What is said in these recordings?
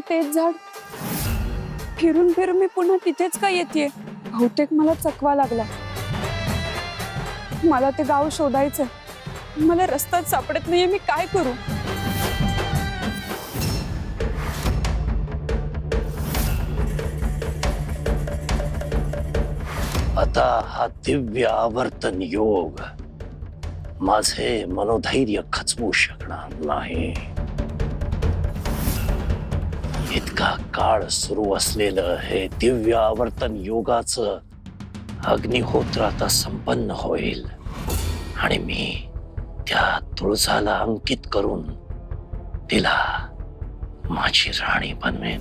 तेच झाड? फिरून फिरून मी पुन्हा तिथेच का येतेय? बहुतेक मला चकवा लागला. मला ते गाव शोधायचं. मला रस्ताच सापडत नाहीये. मी काय करू? आता हा दिव्य आवर्तन योग माझे मनोधैर्य खचवू शकणार नाही. इतका काळ सुरू असलेलं हे दिव्य आवर्तन योगाचं अग्निहोत्र आता संपन्न होईल आणि मी त्या तुळजाला अंकित करून तिला माझी राणी बनवेन.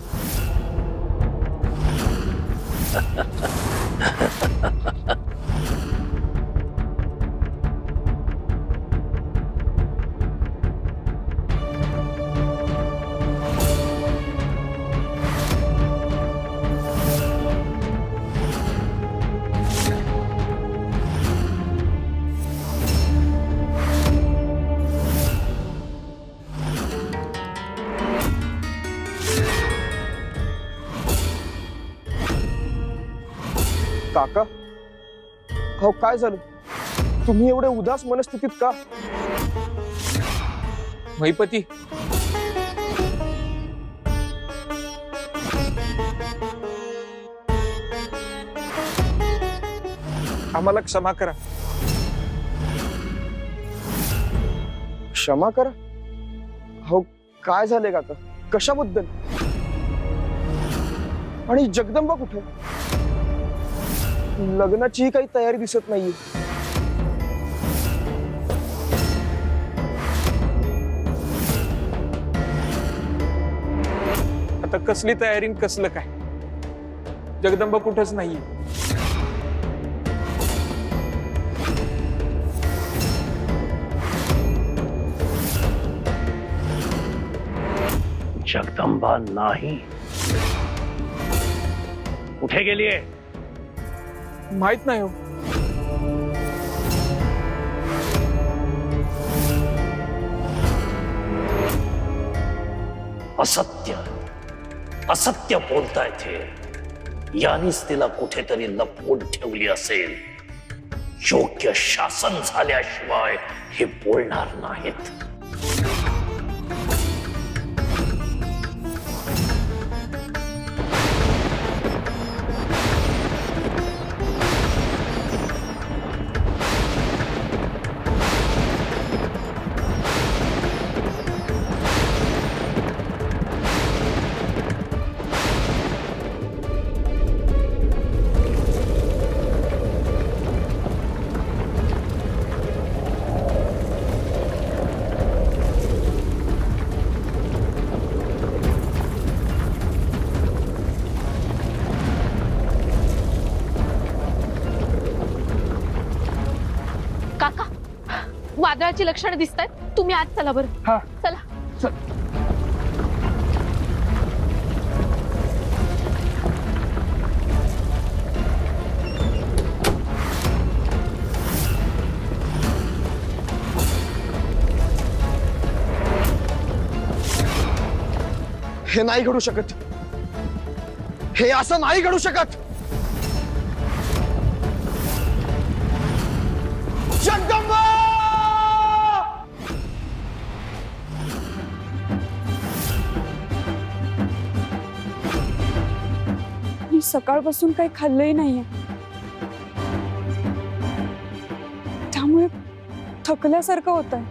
काका, हो काय झालं? तुम्ही एवढे उदास मनस्थितीत का? महिपती, आम्हाला क्षमा करा. क्षमा करा? हो काय झाले काका? कशाबद्दल? आणि जगदंबा कुठे? लग्नाची काही तयारी दिसत नाहीये. आता कसली तयारी कसलं काय? जगदंबा कुठंच नाहीये. जगदंबा नाही. कुठे गेलीये? माहित नाही हो. असत्य असत्य बोलताय ते. यानीच तिला कुठेतरी लपवून ठेवली असेल. योग्य शासन झाल्याशिवाय हे बोलणार नाहीत. काका, वादळाची लक्षणं दिसतायत. तुम्ही आज चला बरं. हा, चला. चल. हे नाही घडू शकत. हे असं नाही घडू शकत. जगदंबा! मी सकाळपासून काही खाल्लंही नाहीये. त्यामुळे थकल्यासारखं होतंय.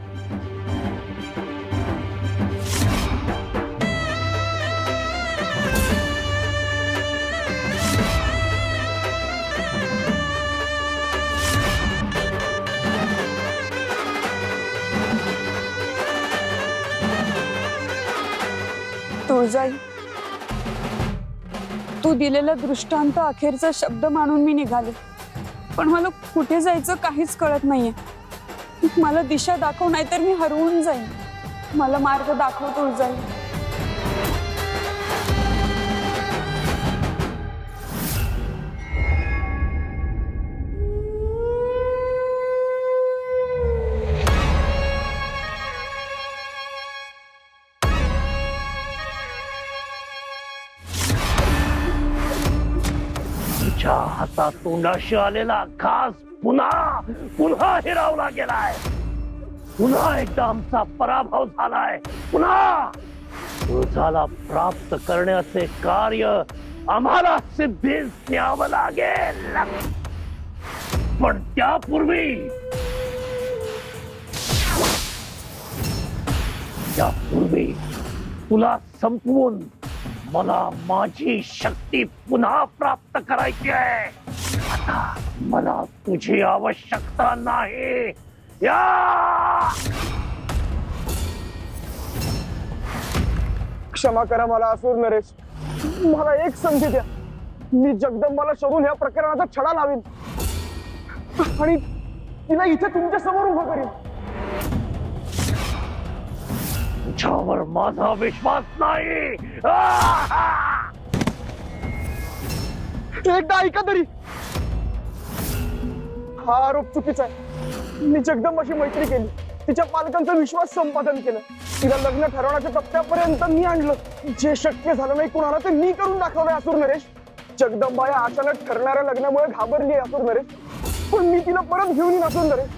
तुळजाई, तू दिलेला दृष्टांत अखेरचा शब्द मानून मी निघाले. पण मला कुठे जायचं काहीच कळत नाहीये. मला दिशा दाखव, नाहीतर मी हरवून जाईन. मला मार्ग दाखव तुळजाई. आता तोंडाशी आलेला घास पुन्हा पुन्हा हिरावला गेलाय. पुन्हा एकदा आमचा पराभव झालाय. पुन्हा तुझाला प्राप्त करण्याचे कार्य आम्हाला सिद्धीस न्यावं लागेल. पण त्यापूर्वी तुला संपवून मला माझी शक्ती पुन्हा प्राप्त करायची आहे. आता मला तुझी आवश्यकता नाही. या क्षमा करा मला असुर नरेश. मला एक संधी द्या. मी जगदंबाला शोधून ह्या प्रकरणाचा छडा लावीन आणि तिला इथे तुमच्या समोर उभं करीन. तुझ्यावर माझा विश्वास नाही. एकदा ऐका तरी. हा आरोप चुकीचा आहे. मी जगदंबाशी मैत्री केली, तिच्या पालकांचा विश्वास संपादन केलं, तिला लग्न ठरवण्याच्या टप्प्यापर्यंत मी आणलं. जे शक्य झालं नाही कुणाला ते मी करून दाखवलंय असुर नरेश. जगदंबा या अचानक ठरणाऱ्या लग्नामुळे घाबरली असुर नरेश, पण मी तिला परत घेऊन येईन असुर नरेश.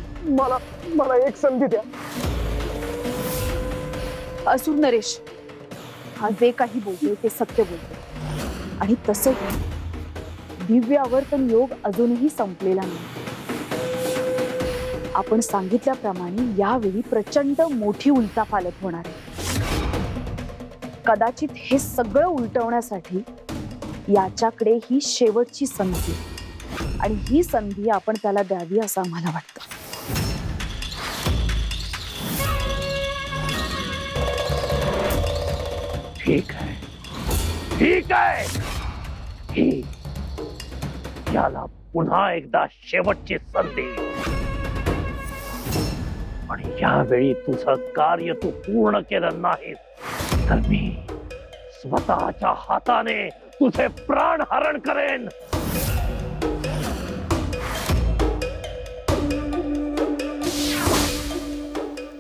मला एक संधी द्या. असुर नरेश, हा जे काही बोलतोय ते सत्य बोलतोय आणि तसंही दिव्य आवर्तन योग अजूनही संपलेला नाही. आपण सांगितल्याप्रमाणे यावेळी प्रचंड मोठी उलथापालथ होणार आहे. कदाचित हे सगळं उलटवण्यासाठी याच्याकडे ही शेवटची संधी आणि ही संधी आपण त्याला द्यावी असं आम्हाला वाटतं. ठीक आहे, ठीक आहे. ही याला पुन्हा एकदा शेवटची संधी. आणि यावेळी तुझं कार्य तू पूर्ण केलं नाहीस तर मी स्वतःच्या हाताने तुझे प्राण हरण करेन.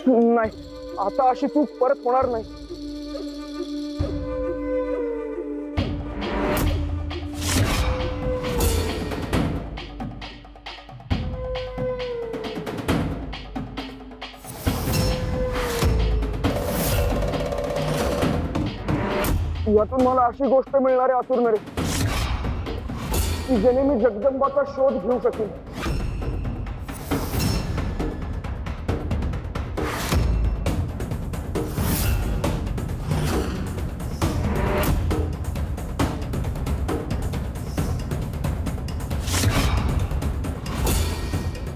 नाही, आता अशी चूक परत होणार नाही. यातून मला अशी गोष्ट मिळणार आहे असुर नरेश, की ज्याने मी जगदंबाचा शोध घेऊ शकेन.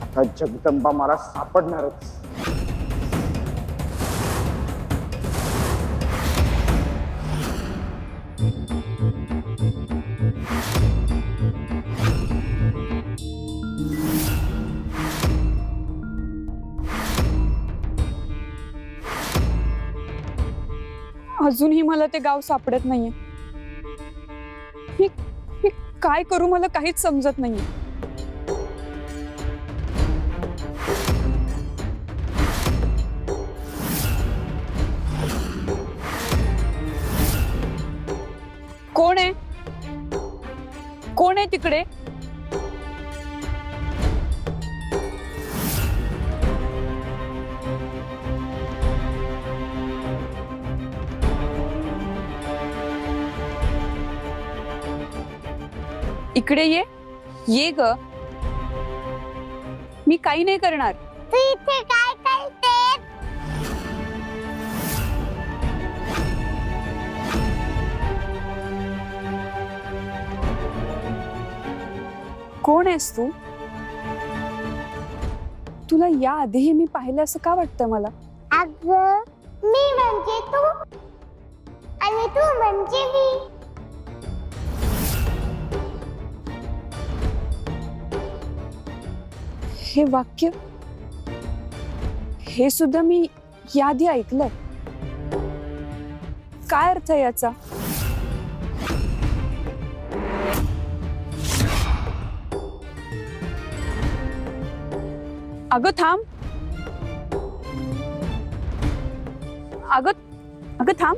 आता जगदंबा मला सापडणारच. अजूनही मला ते गाव सापडत नाहीये. मी काय करू मला काहीच समजत नाहीये. कोण आहे? कोण आहे तिकडे? इकडे ये ग. मी काही नाही करणार. तू इथे काय करते? कोण आहेस तू? तुला या आधीही मी पाहिलं असं का वाटतं मला? अगं, मी म्हणजे तू आणि तू म्हणजे मी. हे वाक्य हे सुद्धा मी याआधी ऐकलंय. काय अर्थ आहे याचा? अगं थांब. अगं थांब.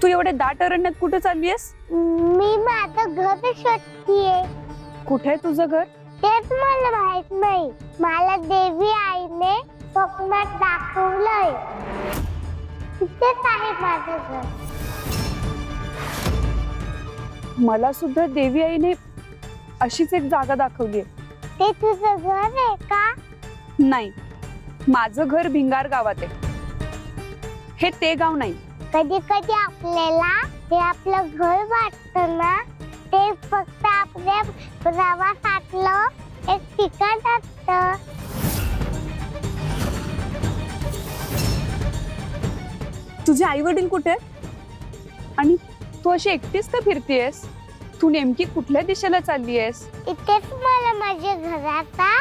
तू एवढे दाट अरण्यात कुठे चाललीयस? मी माझं घर शोधतीये. कुठे आहे तुझं घर? तेच मला माहित नाही. मला देवी आईने स्वप्नात दाखवलंय. तिथेच आहे माझं घर. मला सुद्धा देवी आईने अशीच एक जागा दाखवली आहे. ते तुझं घर आहे का? नाही, माझं घर भिंगार गावात आहे. हे ते गाव नाही. कधी कधी आपल्याला हे आपलं घर वाटतं ना, ते फक्त आपल्या प्रवासातलं एक ठिकाण असतं. तुझे आई वडील कुठे आहेत? आणि तू अशी एकटीच का फिरतीयस? तू नेमकी कुठल्या दिशेला चाललीयस? इथेच मला माझ्या घराचा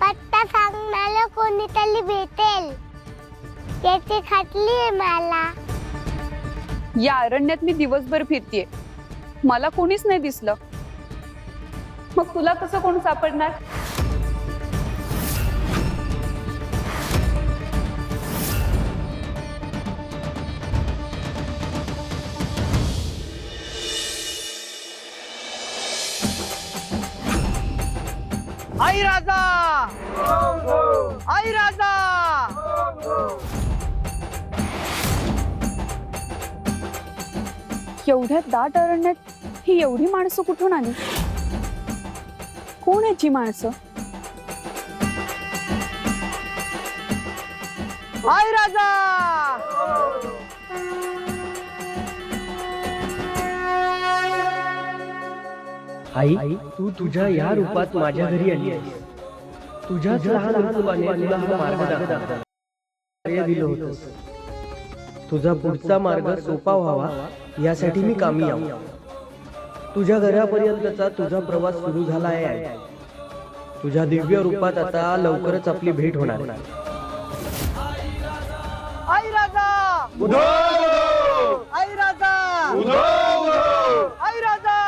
पत्ता सांगणारा कोणीतरी भेटेल याची खात्री आहे मला. या अरण्यात मी दिवसभर फिरतीये, मला कोणीच नाही दिसलं. मग तुला कसं कोण सापडणार? आई राजा, आई राजा. एवढ्या दाट अरण्यात ही एवढी माणसं कुठून आली? कोण याची माणसं? आई राजा. आई, तू तुझ्या या रूपात माझ्या घरी आली आहेस. तुझ्याच लहान रूपाने तुला हा मार्ग दाखवला दिलं होतंस. तुझा पुढचा मार्ग सोपा व्हावा यासाठी मी कामी आहो. तुझ्या घरापर्यंतचा तुझा प्रवास सुरू झाला आहे. तुझ्या दिव्य रूपात आता लवकरच आपली भेट होणार. आई राजा, आई राजा, आई राजा.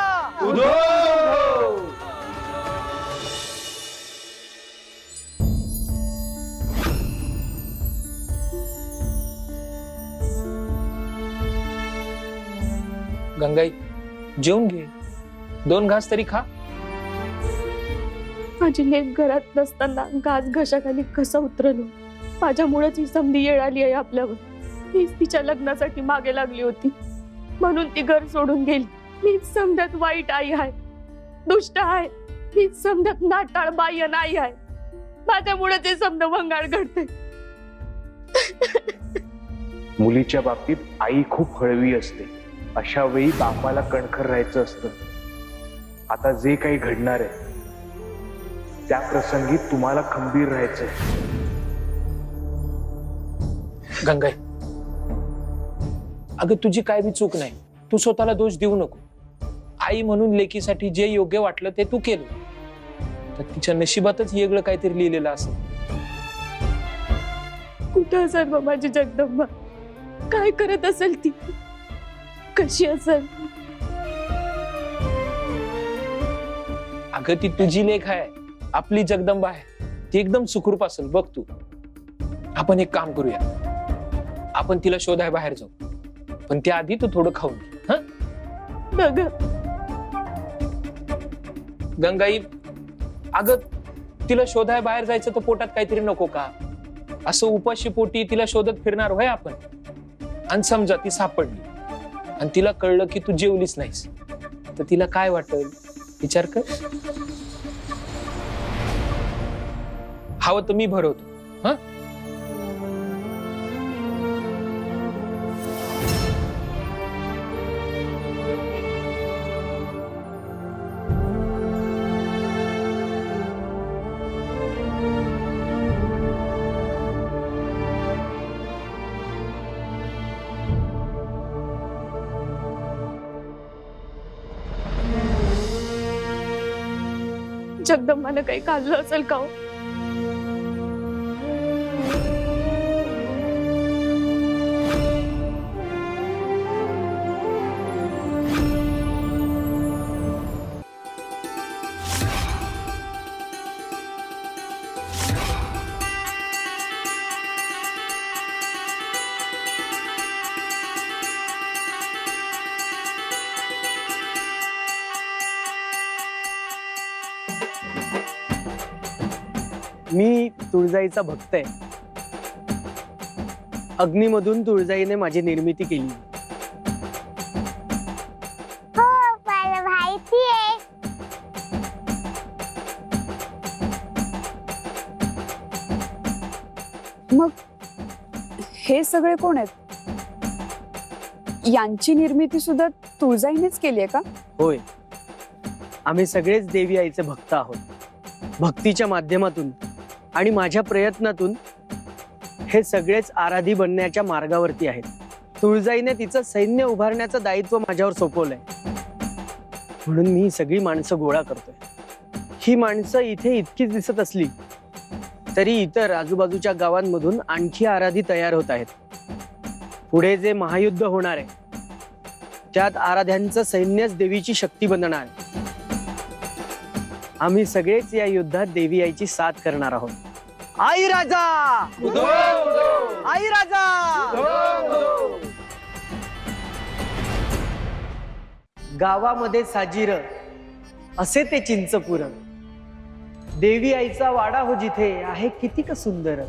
गंगाई, जेवून घे. 2 घास तरी खा. माझी लेक घरात नसताना घास घशाखाली कसं उतरलो. माझ्यामुळेच ही संधी येळ आली आहे आपल्यावर. मीच तिच्या लग्नासाठी मागे लागली होती, म्हणून ती घर सोडून गेली. मीच समजत वाईट आई आहे, दुष्ट आहे. मीच समजत नाटाळ बाह्य नाही आहे. माझ्यामुळे ते समज भंगार घडते. मुलीच्या बाबतीत आई खूप हळवी असते. अशा वेळी बापाला कणखर राहायचं असतं. आता जे काही घडणार आहे त्या प्रसंगी तुम्हाला खंबीर राहायचंय. गंगाई, अगं तुझी काय बी चूक नाही. तू स्वतःला दोष देऊ नको. आई म्हणून लेकीसाठी जे योग्य वाटलं ते तू केलं, तर तिच्या नशिबातच वेगळं काहीतरी लिहिलेलं असेल. कुठं असेल बा माझी जगदंबा? काय करत असेल ती? कशी असेल? अगं ती तुझी लेख आहे, आपली जगदंबा आहे. ती एकदम सुखरूप असेल बघ तू. आपण एक काम करूया, आपण तिला शोधाय बाहेर जाऊ. पण त्याआधी तू थोडं खाऊन घे. बघ गंगाई, अगं तिला शोधाय बाहेर जायचं तर पोटात काहीतरी नको का? असं उपाशी पोटी तिला शोधत फिरणार होय आपण? आणि समजा ती सापडली आणि तिला कळलं की तू जेवलीच नाहीस, तर तिला काय वाटेल विचार कर. हवं तर मी भरवतो. हा, जगदंबानं काही खाल्लं असेल का हो? मी तुळजाईचा भक्त आहे. अग्नीमधून तुळजाईने माझी निर्मिती केली. हो मला माहिती आहे. मग हे सगळे कोण आहेत? यांची निर्मिती सुद्धा तुळजाईनेच केली आहे का? होय, आम्ही सगळेच देवी आईचे भक्त आहोत. भक्तीच्या माध्यमातून आणि माझ्या प्रयत्नातून हे सगळेच आराधी बनण्याच्या मार्गावरती आहेत. तुळजाईने तिचं सैन्य उभारण्याचं दायित्व माझ्यावर सोपवलंय, म्हणून मी ही सगळी माणसं गोळा करतोय. ही माणसं इथे इतकीच दिसत असली तरी इतर आजूबाजूच्या गावांमधून आणखी आराधी तयार होत आहेत. पुढे जे महायुद्ध होणार आहे त्यात आराध्यांचं सैन्यच देवीची शक्ती बनणार आहे. आम्ही सगळेच या युद्धात देवी आईची साथ करणार आहोत. आई राजा, आई राजा, गावामध्ये साजीर असे ते चिंचपुर. देवी आईचा वाडा हो जिथे आहे किती का सुंदर.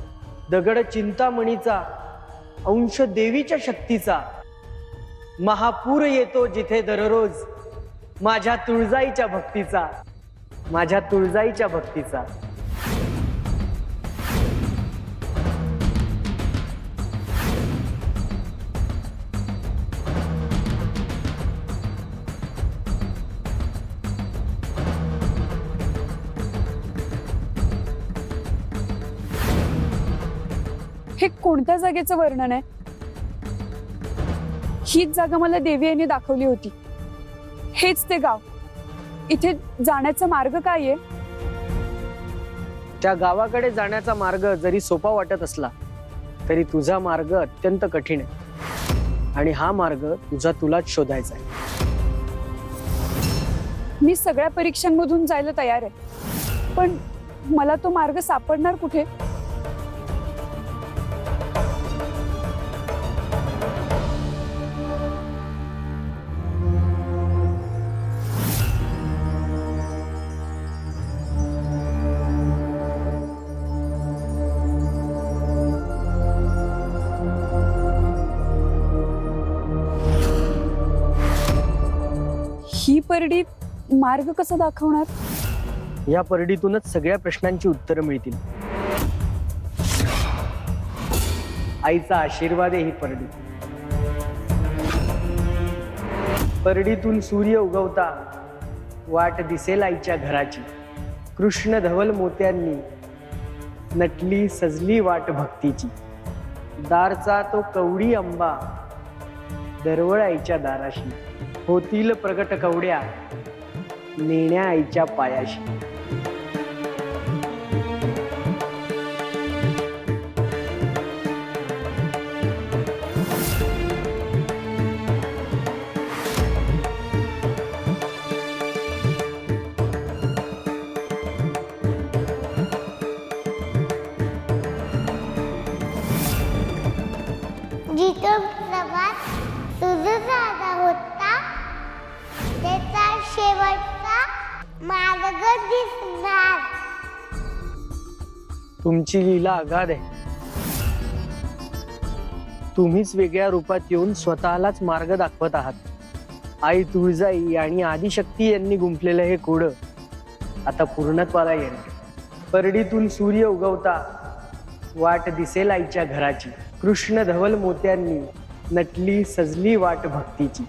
दगड चिंतामणीचा, अंश देवीच्या शक्तीचा. महापूर येतो जिथे दररोज माझ्या तुळजाईच्या भक्तीचा, माझ्या तुळजाईच्या भक्तीचा. हे कोणत्या जागेचं वर्णन आहे? हीच जागा मला देवी आईने दाखवली होती. हेच ते गाव. इथे जाण्याचा मार्ग काय आहे? त्या गावाकडे जाण्याचा मार्ग जरी सोपा वाटत असला तरी तुझा मार्ग अत्यंत कठीण आहे आणि हा मार्ग तुलाच शोधायचा आहे. मी सगळ्या परीक्षांमधून जायला तयार आहे, पण मला तो मार्ग सापडणार कुठे? ही परडी मार्ग कसा दाखवणार? या परडीतूनच सगळ्या प्रश्नांची उत्तरं मिळतील. आईचा आशीर्वाद आहे ही परडी. परडीतून सूर्य उगवता वाट दिसेल आईच्या घराची. कृष्ण धवल मोत्यांनी नटली सजली वाट भक्तीची. दारचा तो कवडी अंबा दरवळ आईच्या दाराशी. होतील प्रगट कवड्या नेण्या आईच्या पायाशी. जिथं प्रभात तुझं जागा होता त्याचा शेवटचा मार्ग दिसणार. तुमची लीला अगाध आहे. तुम्हीच वेगळ्या रूपात येऊन स्वतःलाच मार्ग दाखवत आहात. आई तुळजाई आणि आदिशक्ती यांनी गुंफलेलं हे कोडं आता पूर्णत्वाला येणार. परडीतून सूर्य उगवता वाट दिसेल आईच्या घराची. कृष्ण धवल मोत्यांनी नटली सजली वाट भक्तीची.